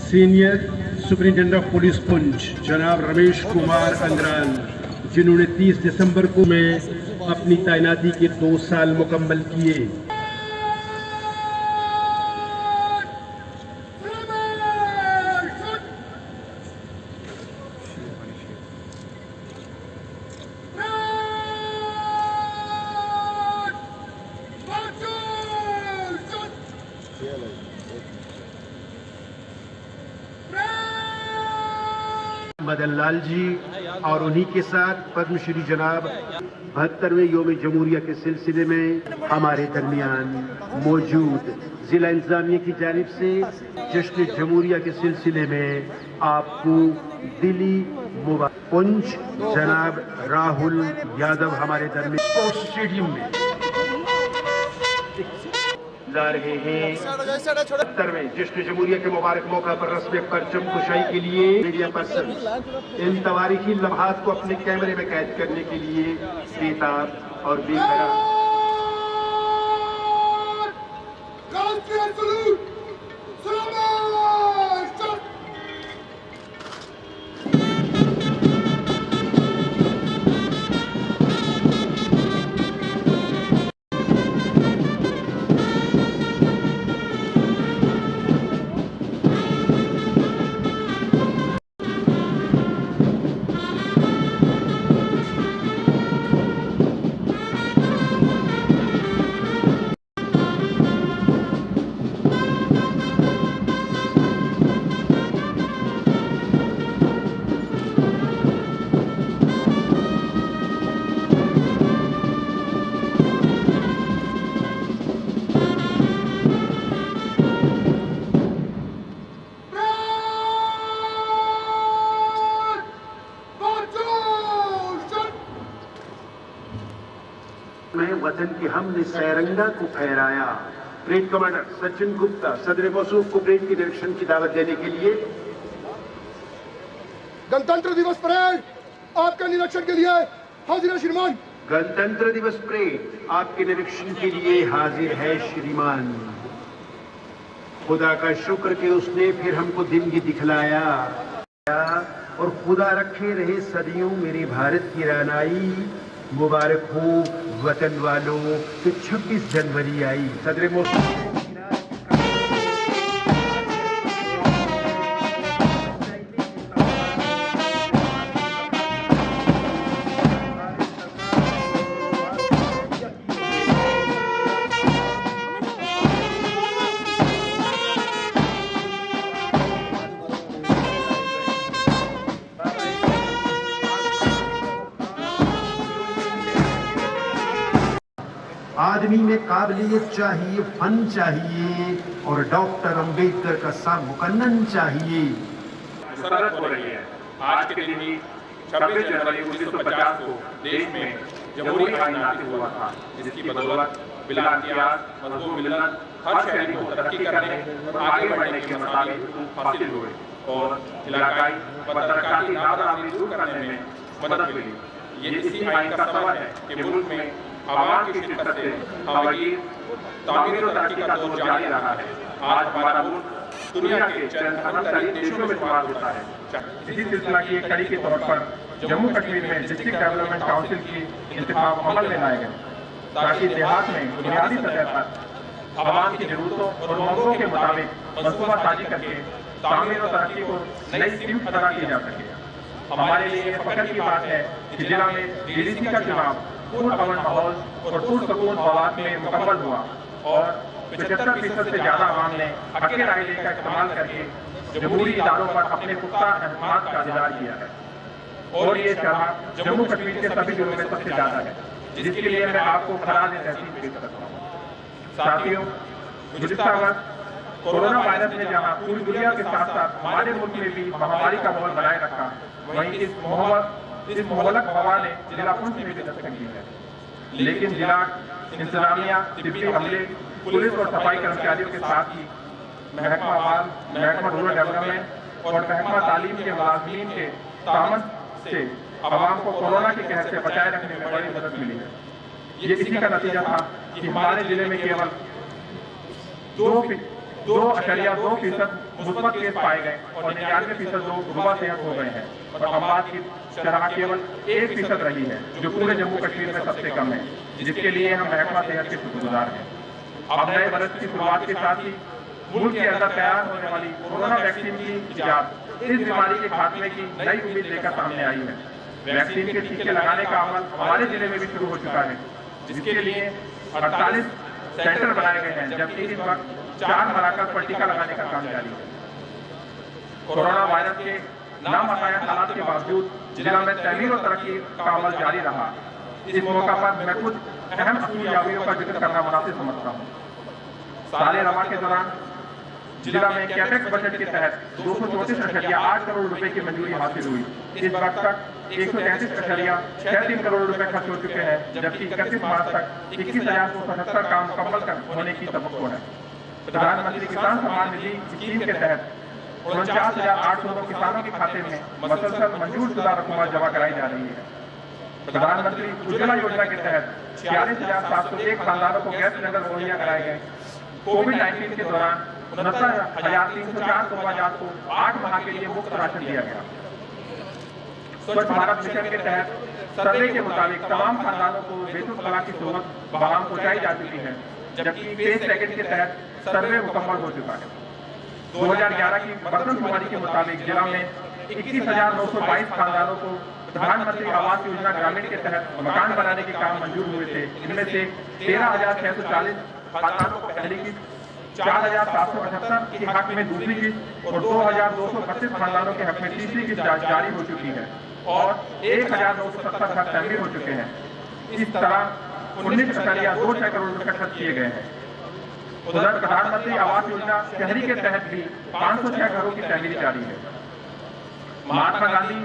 Senior superintendent of police Poonch जनाब रमेश कुमार अंग्राल, जिन्होंने 30 दिसंबर को में अपनी तैनाती के 2 साल मुकम्मल किए। मदन लाल जी और उन्हीं के साथ पद्मश्री जनाब 72वें योम जमहूरिया के सिलसिले में हमारे दरमियान मौजूद जिला इंतजामिया की जानिब से जश्न जमहूरिया के सिलसिले में आपको दिली मुबारक। पुंछ जनाब राहुल यादव हमारे दरमियान स्पोर्ट्स स्टेडियम में ला रहे हैं। 70वें जश्न जमहूरिया के मुबारक मौका पर रस्म परचम कुशाई के लिए मीडिया पर्सन इन तवारीखी लम्हात को अपने कैमरे में कैद करने के लिए बेताब और बेकरार। में वतन की हमने सैरंगा को फहराया। परेड कमांडर सचिन गुप्ता सदर मौसूफ को परेड की निरीक्षण की दावत देने के लिए। गणतंत्र दिवस परेड आपके निरीक्षण के लिए हाजिर है श्रीमान। गणतंत्र दिवस परेड आपके निरीक्षण के लिए हाजिर है श्रीमान। खुदा का शुक्र कि उसने फिर हमको दिन की दिखलाया और खुदा रखे रहे सदियों मेरे भारत की रानाई। मुबारक हो वतन वालों कि 26 जनवरी आई। सदर मौसूफ आदमी में काबिलियत चाहिए, फन चाहिए और डॉक्टर अंबेडकर का सा मुकन्नन चाहिए। मुसर्रत हो रही है। आज के दिन ही 26 जनवरी 1950 को देश में जमहूरी आइन नाफिज हुआ था, जिसकी बदौलत बिला इम्तियाज मजबूर मिल्लत हर शहरी को तरक्की करने और आगे बढ़ने के मसाले हासिल हुए और इलाकाई तरक्की नादारी दूर करने में मदद मिली। ये इसी आइन का सबब है कि मुल्क में आवाम की शिरकत से हमारी तामीर और तरक्की का दौर जारी रहा है। आज हमारा मुल्क दुनिया के चंद अहम तरीन देशों में शुमार होता है। इसी सिलसिला की एक कड़ी के तौर पर जम्मू कश्मीर में डिस्ट्रिक्ट डेवलपमेंट काउंसिल की इंतखाब अमल में लाए गए, ताकि देहात में बुनियादी सतह पर आवाम की जरूरतों और मांगों के मुताबिक मंसूबा साजी करके तामीर और तरक्की को नई सीख अदा की जा सके। हमारे लिए फख्र की बात है कि जिला में डीडीसी का चुनाव पुरअमन माहौल और पुरसकून माहौल में मुकम्मल हुआ और 75% से ज्यादा आवाम ने हक़ राय का इस्तेमाल करके जमहूरी इदारों पर अपने पुख्ता एतमाद का इज़हार किया है और ये शरह जम्मू कश्मीर के सभी जिलों में सबसे ज्यादा है, जिसके लिए मैं आपको खराज तहसीन पेश करता हूँ। साथियों, गुज़िश्ता वक्त कोरोना वायरस ने जहाँ पूरी दुनिया के साथ साथ हमारे मुल्क में भी महामारी का माहौल बनाए रखा, वहीं इस मोहलक हवा ने जिला पुंछ में भी दस्तक दी है। लेकिन जिला इंतजामिया, तिब्बी अमले, पुलिस और सफाई कर्मचारियों के साथ ही महकमा आवास, महकमा रूरल डेवलपमेंट और महकमा तालीम के मुलाजमीन के तामन से आवाम को कोरोना के कहर से बचाए रखने में बड़ी मदद मिली है। ये इसी का नतीजा था कि हमारे जिले में केवल 2.2% मुस्बत केस पाए गए और 99% लोग रुबा सेहत हो गए हैं और अमवात की शरह केवल 1% रही है, जो पूरे जम्मू कश्मीर में सबसे कम है, जिसके लिए हम महकमा सेहत के शुक्रगुजार हैं। अब नए बरस की शुरुआत के साथ ही मुल्क के अंदर तैयार होने वाली कोरोना वैक्सीन की इजाद इस बीमारी के खात्मे की नई उम्मीद लेकर सामने आई है। वैक्सीन के टीके लगाने का अमल हमारे जिले में भी शुरू हो चुका है, जिसके लिए 48 सेंटर बनाए गए हैं, जबकि इस वक्त 4 मराकज पर टीका लगाने का काम जारी है। कोरोना वायरस के नामअताया हालात के बावजूद जिला में तहमीर और तरक्की का अमल जारी रहा। इस मौका पर मैं कुछ अहम असूलियावियों का जिक्र करना मुनासिब समझता हूँ। साले रवा के दौरान जिला में कैपेक्स बजट के तहत 234.8 करोड़ रुपए की मंजूरी हासिल हुई। इस वक्त तक 133.63 करोड़ रुपए खर्च हो चुके हैं, जबकि 31 मार्च तक 21,277 काम मुकम्मल होने की तवक्को है। प्रधानमंत्री किसान सम्मान निधि स्कीम के तहत 49,809 किसानों के खाते में मसलसल मंजूर शुदा रकम जमा कराई जा रही है। प्रधानमंत्री उज्ज्वला योजना के तहत 46,701 खानदानों को गैस सिलेंडर मुहैया कराए गए। कोविड-19 के दौरान 69,304 तोबाजात को 8 माह के लिए मुफ्त राशन दिया गया। स्वच्छ भारत मिशन के तहत सर्वे के मुताबिक तमाम खानदानों को बेतुल खला की सहूलत बहाल पहुंचाई जा चुकी है, जबकि फेज सेकंड के तहत सर्वे मुकम्मल हो चुका है। 2011 की मरदमशुमारी के मुताबिक जिला में 21,922 खानदानों को प्रधानमंत्री आवास योजना ग्रामीण के तहत मकान बनाने के काम मंजूर हुए थे। इनमें से 13,640 खानदानों को पहली किस्त, 4,778 के हक में दूसरी किस्त और 2,232 खानदानों के हक में तीसरी किस्त जारी हो चुकी है और 1,970 घर तमीर हो चुके हैं। इस तरह 19.26 करोड़ रुपए खर्च किए गए हैं। उधर प्रधानमंत्री आवास योजना शहरी के तहत भी 506 घरों की तमीरी जारी है। महात्मा गांधी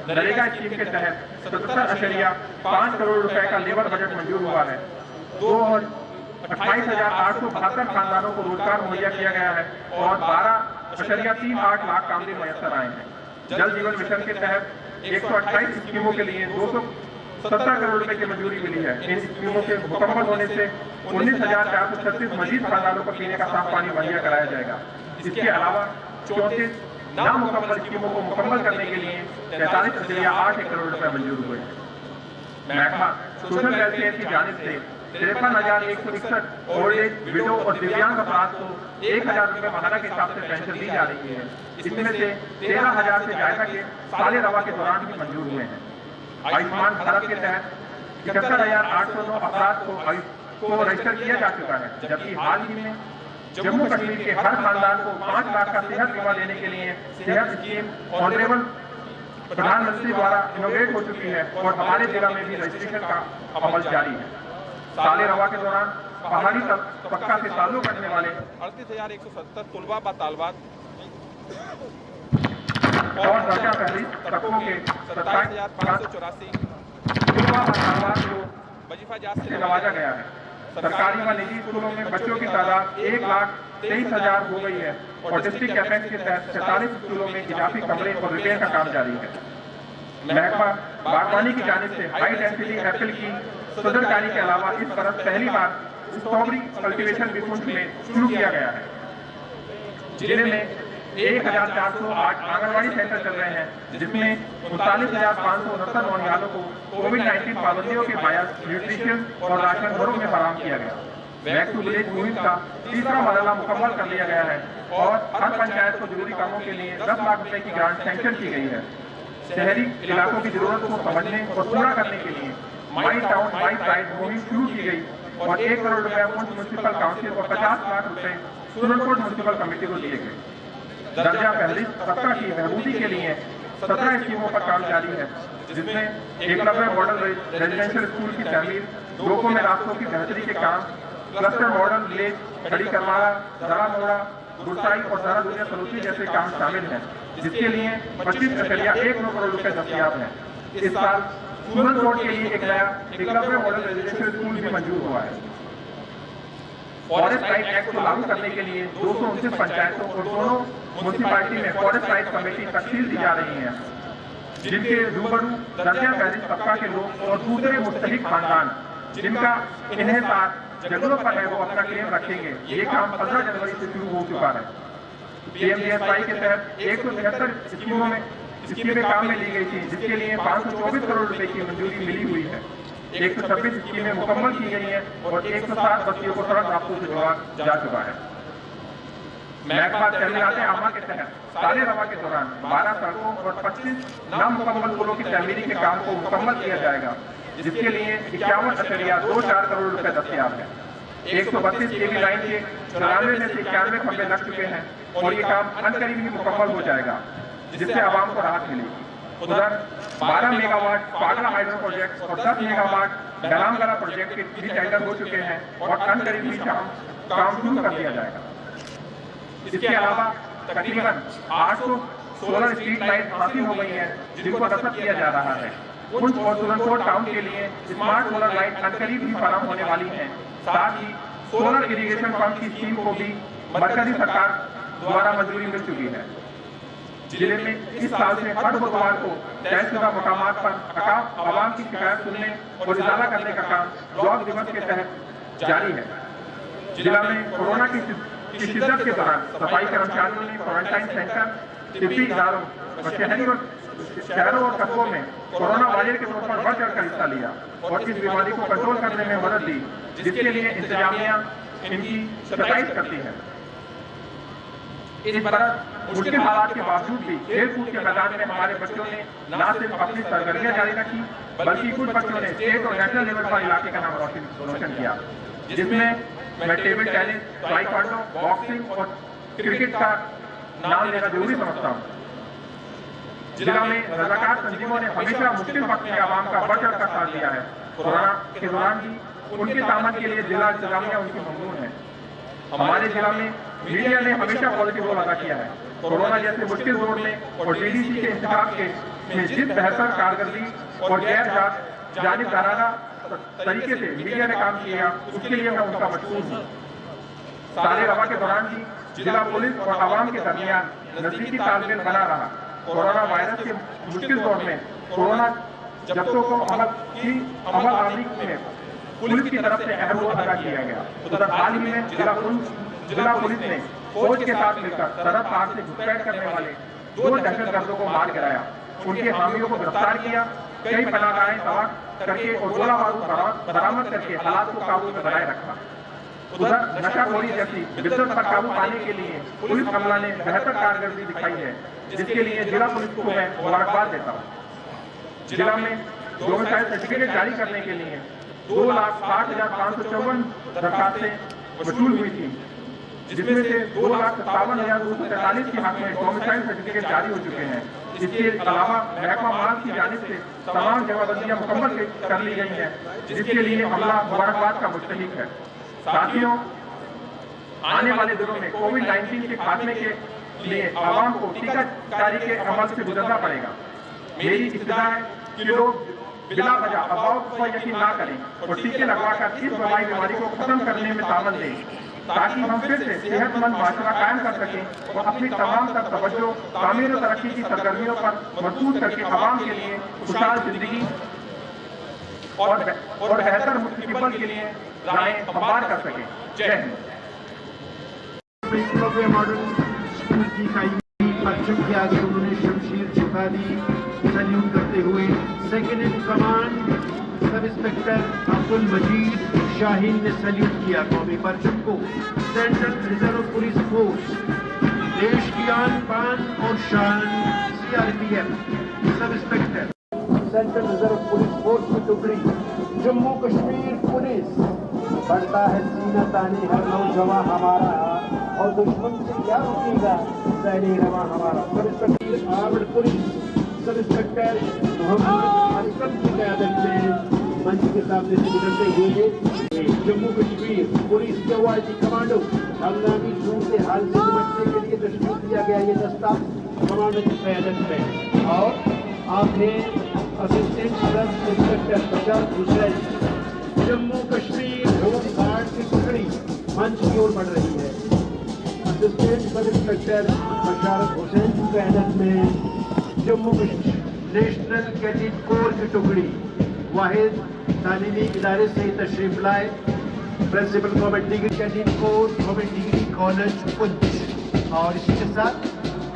नरेगा स्कीम के तहत 77.5 करोड़ रुपए का लेबर बजट मंजूर हुआ है। 28,872 खानदानों को रोजगार मुहैया किया गया है और 12.38 लाख कामगार मैसर आए हैं। जल जीवन मिशन के तहत 128 स्कीमों के लिए 217 करोड़ रुपए की मंजूरी मिली है। इन स्कीमों के मुकम्मल होने से 19,436 मजीद खानदानों को पीने का साफ पानी मुहैया कराया जाएगा। इसके अलावा 34 नामुकम्मल स्कीमों को मुकम्मल करने के लिए 43.8 करोड़ रुपए मंजूर हुए हैं। महकमा सोशल वेलफेयर की जानिब से 53,161 ओल्ड एज, विडो और दिव्यांग अफराद को 1,000 रुपए माहाना के हिसाब से पेंशन दी जा रही है। इसमें से 13,000 से ज्यादा के साले रवा के दौरान भी मंजूर हुए हैं। आयुष्मान भारत के तहत 71,809 अफराद को रजिस्टर किया जा चुका है, जबकि हाल ही में जम्मू कश्मीर के हर खानदान को 5 लाख का सेहत बीमा देने के लिए सेहत स्कीम ऑनरेबल प्रधानमंत्री द्वारा इनोवेट हो चुकी है और हमारे जिला में भी रजिस्ट्रेशन का अमल जारी है। साले रवा के दौरान पहाड़ी पक्का से ताल्लुक रखने वाले 38,170 तुलबा व तालबात और दर्जा पहली तबकों के 27,584 तुलबा व तालबात को वजीफा जात से नवाजा गया है। सरकारी व निजी स्कूलों में बच्चों की तादाद 1,23,000 हो गई है और डिस्ट्रिक्ट कैपेक्स के तहत 47 स्कूलों में इजाफी कमरे और रिपेयर का काम जारी है। महकमा बागवानी की जानिब से हाई डेंसिटी एप्पल की सदरकारी के अलावा इस बरस पहली बार स्ट्रॉबेरी कल्टीवेशन भी कुंज में शुरू किया गया है। जिले में 1,408 आंगनबाड़ी सेंटर चल रहे हैं, जिसमें 39,569 नौनिहालों को कोविड-19 पाबंदियों के बायस न्यूट्रिशन और राशन घरों में फराहम किया गया। बैक टू विलेज मुहिम का तीसरा मरहला मुकम्मल कर लिया गया है और हर पंचायत को जरूरी कामों के लिए 10 लाख रुपए की ग्रांट सैंक्शन की गई है। शहरी इलाकों की जरूरत को समझने और पूरा करने के लिए माई टाउन माई प्राइड मुहिम शुरू की गई और 1 करोड़ रुपए म्युनिसिपल काउंसिल और 50 लाख रुपए सुरनकोट म्युनिसिपल कमेटी को दिए गए। दर्जा पहली तबका की बहबूदी के लिए 17 स्कीमों पर काम जारी है, जिसमें एकलव्य मॉडल रेजिडेंशियल स्कूल की तमीर, लोगों में रास्तों की बेहतरी के काम, क्लस्टर मॉडल विलेज, खड़ी करवाड़ा, दरा मोड़ा, गुरसाई और दरा दुनिया सलूसी जैसे काम शामिल हैं, जिसके लिए 25.19 करोड़ रुपए दस्तियाब हैं। इस साल सुरनकोट के लिए एक नया एकलव्य मॉडल रेजिडेंशियल स्कूल भी मंजूर हुआ है। फॉरेस्ट राइट एक्ट को लागू करने के लिए 229 पंचायतों और दोनों म्युनिसिपैलिटी में फॉरेस्ट राइट कमेटी तश्कील दी जा रही है, जिनके रूबरू दर्जा पहली तबका के लोग और दूसरे मुस्तहिक खानदान जिनका इन्हिसार जंगलों पर है वो अपना क्लेम रखेंगे। ये काम 15 जनवरी से शुरू हो चुका है। PMGSY के तहत 173 स्कीमें काम में ली गई थी, जिसके लिए 524 करोड़ रुपए की मंजूरी मिली हुई है। 126 स्कीमें मुकम्मल की गई हैं और 160 बस्तियों को सड़क रास्तों से जोड़ा जा चुका है। महकमा तमीरात आमा के तहत साले रवा के दौरान 12 सड़कों और 25 नामुकम्मल पुलों की तमीरी के काम को मुकम्मल किया जाएगा, जिसके लिए 51.24 करोड़ रुपए दस्तियाब है। 132 केवी लाइन के 94 में से 91 खंभे लग चुके हैं और ये काम अनकरीब ही मुकम्मल हो जाएगा, जिससे आवाम को राहत मिलेगी। उधर 12 मेगावाट पागला हाइड्रो प्रोजेक्ट और 10 मेगावाट डलामगला प्रोजेक्ट के भी टेंडर हो चुके हैं और अनकरीब ही काम शुरू कर दिया जाएगा। इसके अलावा तकरीबन 800 सोलर स्ट्रीट लाइट हासिल हो गई हैं, जिनको रसद किया जा रहा है। उन और सुरनकोट टाउन के लिए स्मार्ट सोलर लाइट अनकरीब ही फराहम होने वाली हैं। साथ ही सोलर इरिगेशन पंप की स्कीम को भी मरकजी सरकार द्वारा मंजूरी मिल चुकी है। जिले में इस साल से हर बुधवार को तयशुदा मकामात पर आवाम की शिकायत सुनने और इजाला करने का काम जॉब दिवस के तहत जारी है। जिला में कोरोना की शिद्दत के दौरान सफाई कर्मचारियों ने क्वारंटाइन सेंटर, तिब्बी इदारों और शहरों और कस्बों में कोरोना वॉरियर के तौर पर बढ़ चढ़कर हिस्सा लिया और इस बीमारी को कंट्रोल करने में मदद दी, जिसके लिए इंतजामिया इनकी सताइश करती है। इस तरह मुश्किल हालात के बावजूद भी खेल कूद के मैदान में हमारे बच्चों ने न सिर्फ अपनी सरगर्मियां जारी रखी, बल्कि कुछ बच्चों ने स्टेट और नेशनल लेवल पर इलाके का नाम रोशन किया, जिसमें मैं टेबल टेनिस, ताइक्वांडो, बॉक्सिंग और क्रिकेट का नाम लेना जरूरी समझता हूँ। जिला में रजाकार तंजीमों ने हमेशा मुश्किल वक्त में आवाम का बढ़ चढ़ कर साथ दिया है। कोरोना के दौरान भी उनके तामन के लिए जिला इंतजामिया उनकी ममनून है। हमारे जिला में मीडिया ने हमेशा पॉजिटिव रोल अदा किया है। कोरोना जैसे मुश्किल दौर में और DDC के इंतजाम में जिस बेहतर कारकर्दगी और गैर जानिबदाराना तरीके से मीडिया ने काम किया, उसके लिए मैं उनका मशहूर हूँ। साले रवा के दौरान भी जिला पुलिस और आवाम के दरमियान नजदीकी तालमेल बना रहा। कोरोना वायरस के मुश्किल दौर में कोरोना जब्तों को अमल आवरी में पुलिस की तरफ से अहम रोल अदा किया गया। उधर हाल ही में जिला पुलिस ने फौज के साथ मिलकर सरहद पार से घुसपैठ करने वाले 2 दहशतगर्दों को मार गिराया, उनके हामियों को गिरफ्तार किया, कई पनाहगाहें तबाह करके और गोला बारूद बरामद करके हालात को काबू में बनाए रखा। उधर नशाखोरी जैसी बिद्दत पर काबू पाने के लिए पुलिस अमला ने बेहतर कारकर्दगी दिखाई है, जिसके लिए जिला पुलिस को मैं मुबारकबाद देता हूँ। जिला में डोमिसाइल सर्टिफिकेट जारी करने के लिए 2,60,554 दरखास्तें वसूल हुई थी, जिसमें से 2,57,243 के हक में डोमिसाइल सर्टिफिकेट जारी हो चुके हैं। इसके अलावा महकमा माल की जानिब से तमाम जवाबंदियां मुकम्मल कर ली गई हैं, जिसके लिए अमला मुबारकबाद का मुस्तहिक है। साथियों, आने वाले दिनों में कोविड-19 के खात्मे के लिए आवाम को टीकाकारी के अमल से गुजरना पड़ेगा। मेरी इस्तदा है कि लोग बिला वजह अफवाहों पर यकीन ना करें और टीके लगवाकर इस वबाई बीमारी को खत्म करने में तामन दें, ताकि हम फिर से सेहतमंद माशरा कायम कर सकें और अपनी तमाम तर तवज्जो तामीर और तरक्की की सरगर्मियों पर मरकूज करके आवाम के लिए खुशहाल जिंदगी और बेहतर मुस्तकबिल के लिए राहें हमवार कर सकें। जय हिंद। मॉडल स्कूल की परचम के आगे उन्होंने शमशीर झुका दी। सैल्यूट करते हुए second in command sub inspector Abdul Majeed Shaheen ने सैल्यूट किया कौमी परचम को। सेंट्रल रिजर्व पुलिस फोर्स, देश की आन बान और शान, CRPF sub inspector central reserve police force की टुकड़ी, जम्मू कश्मीर पुलिस। बढ़ता है सीना तानी हर नौजवान हमारा और दुश्मन से क्या रुकेगा सैनी रवा हमारा। Sub inspector armed police sub inspector Mohammad Aslam की क़यादत में मंच के सामने से गुजरते हुए जम्मू कश्मीर पुलिस के वाइडी कमांडो हंगामी सूरत हाल से निपटने के लिए तशरीफ दिया गया ये दस्ता कमांडो की क़यादत में। और आपने असिस्टेंट सब इंस्पेक्टर बशर हुसैन जम्मू कश्मीर होम गार्ड की टुकड़ी मंच की ओर बढ़ रही है। असिस्टेंट सब इंस्पेक्टर बशर हुसैन की क़यादत में Jammu Kashmir national cadet corps की टुकड़ी वाहिद तालीमी इदारे से तशरीफ लाए। Principal government degree cadet corps government degree college Poonch और इसी के साथ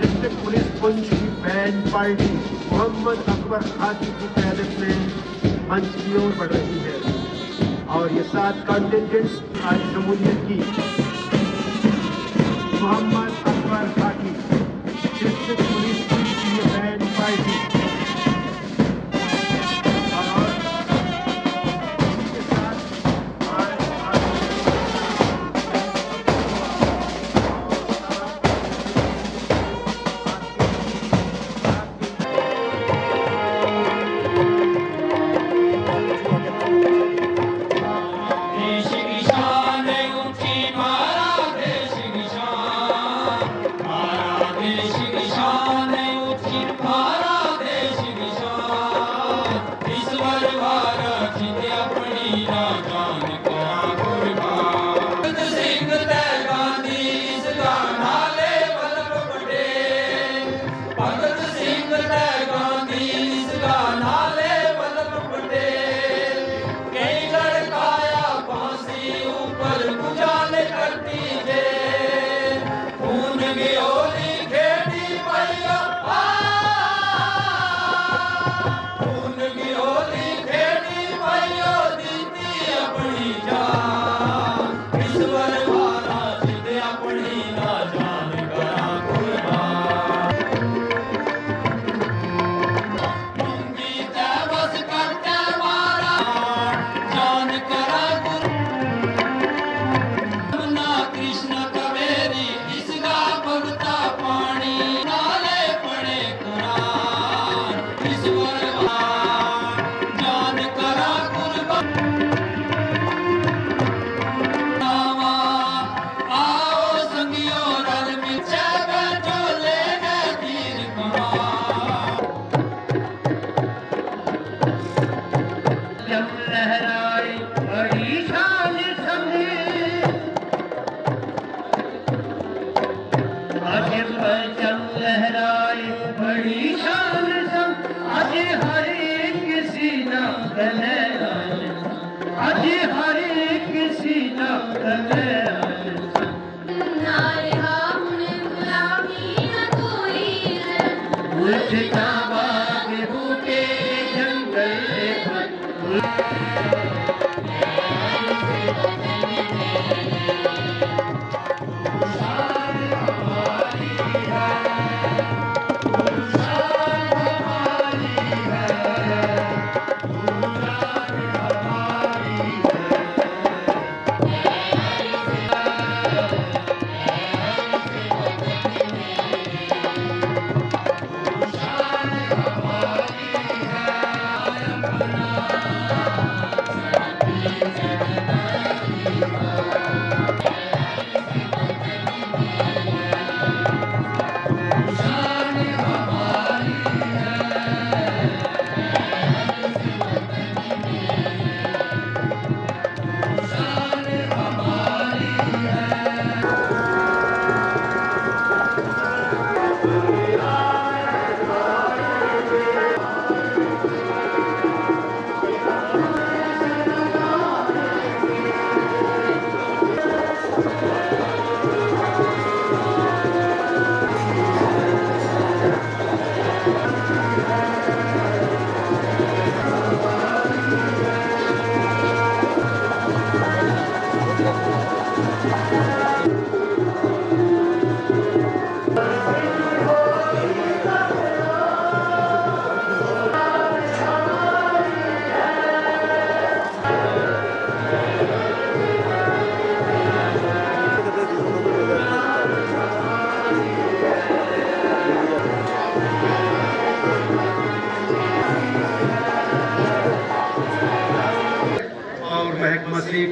डिस्ट्रिक्ट पुलिस पुंछ की बैंड पार्टी मोहम्मद अकबर खाकी की क़यादत में मंच की ओर बढ़ रही है। और ये 7 कॉन्टिंजेंट्स आज जमहूरियत की मोहम्मद अकबर खाकी डिस्ट्रिक्ट पुलिस पुंछ की बैंड पार्टी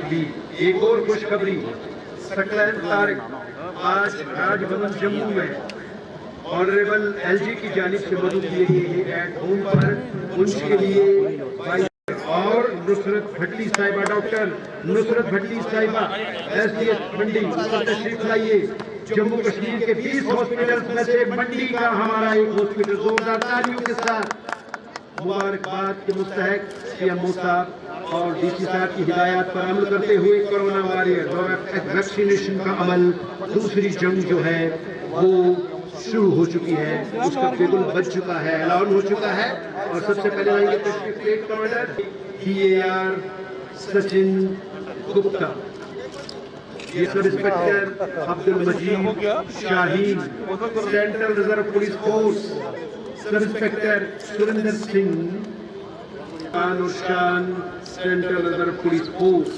भी एक और खुशखबरी सकलैन तारिक आज राजभवन जम्मू में ऑनरेबल एलजी की जानिब से मदद किए गए एट होम पर उनके लिए और नुसरत भट्टी साहिबा डॉक्टर नुसरत भट्टी साहिबा एसडीएस मंडी तशरीफ लाइए। जम्मू कश्मीर के 20 हॉस्पिटल में से मंडी का हमारा एक हॉस्पिटल जोरदार तालियों के साथ मुबारकबाद के मुस्तहक सीएम साहब और डीसी साहब की हिदायत पर अमल करते हुए कोरोना वॉरियर वैक्सीनेशन का अमल दूसरी जंग जो है वो शुरू हो चुकी है, उसका बिगुल बज चुका है, ऐलान हो चुका है। और सबसे पहले आएंगे तशरीफ प्लेट कमांडर DAR सचिन गुप्ता, ये sub inspector Abdul Majeed Shaheen, central reserve police force sub inspector Surendra Singh और शान, central reserve police force,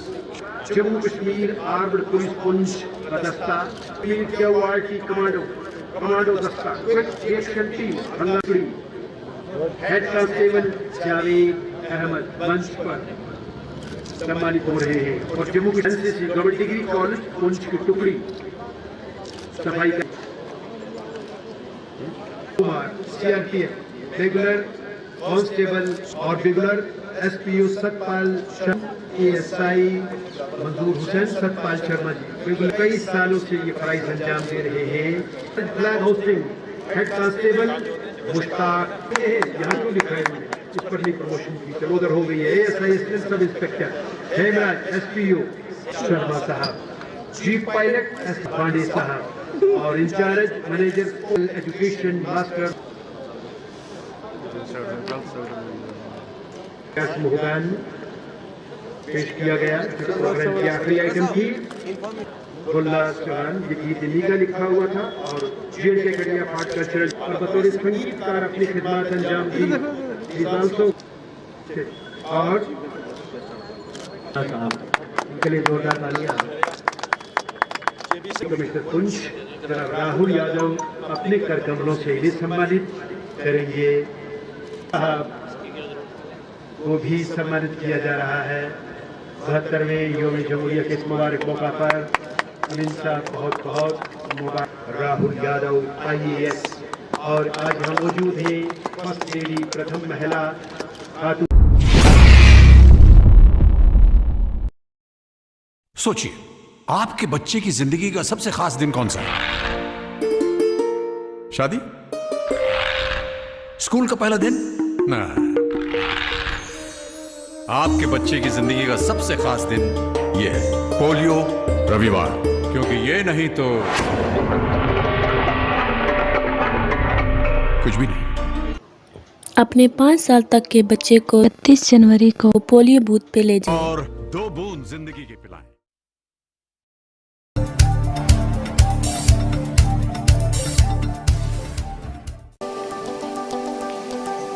Jammu Kashmir armed police Poonch का दस्ता, QRT कमांडो दस्ता, quick reaction team Bhangagudi, head constable Javed Ahmad मंच पर सम्मानित हो रहे हैं। और जम्मू की NCC government degree college Poonch की टुकड़ी सफाई का कुमार CRPF रेगुलर कांस्टेबल और रेगुलर SPO सतपाल ASI मंजूर हुसैन सतपाल शर्मा जी बिल्कुल कई सालों से ये फराइज अंजाम दे रहे हैं। Flag hosting head constable Mushtaq, यहाँ क्यों लिखा है इस पर नहीं प्रमोशन की, चलो उधर हो गई है। ASI sub inspector Hemraj SPO Sharma साहब, चीफ पायलट S पांडे साहब और इंचार्ज मैनेजर एजुकेशन मास्टर मुहगान पेश किया गया। प्रोग्राम की आखिरी आइटम थी गुल्ला चौहान, ये गीत इन्हीं का लिखा हुआ था और JNK कड़िया पाठ कल्चरल और बतौर संगीतकार अपनी खिदमत अंजाम दी। और उनके लिए जोरदार तालियां। कमिश्नर पुंछ जनाब राहुल यादव अपने कर कमलों से इन्हें सम्मानित करेंगे, वो भी सम्मानित किया जा रहा है। 72वें योम जमहूरिया के इस मुबारक मौका पर इनका बहुत बहुत मुबारक। राहुल यादव IAS और आज हम मौजूद हैं फर्स्ट लेडी प्रथम महिला खातून। सोचिए, आपके बच्चे की जिंदगी का सबसे खास दिन कौन सा है? शादी? स्कूल का पहला दिन? ना, आपके बच्चे की जिंदगी का सबसे खास दिन ये है पोलियो रविवार, क्योंकि ये नहीं तो कुछ भी नहीं। अपने 5 साल तक के बच्चे को 31 जनवरी को पोलियो बूथ पे ले जाएं। और 2 बूंद जिंदगी के पिलाएं।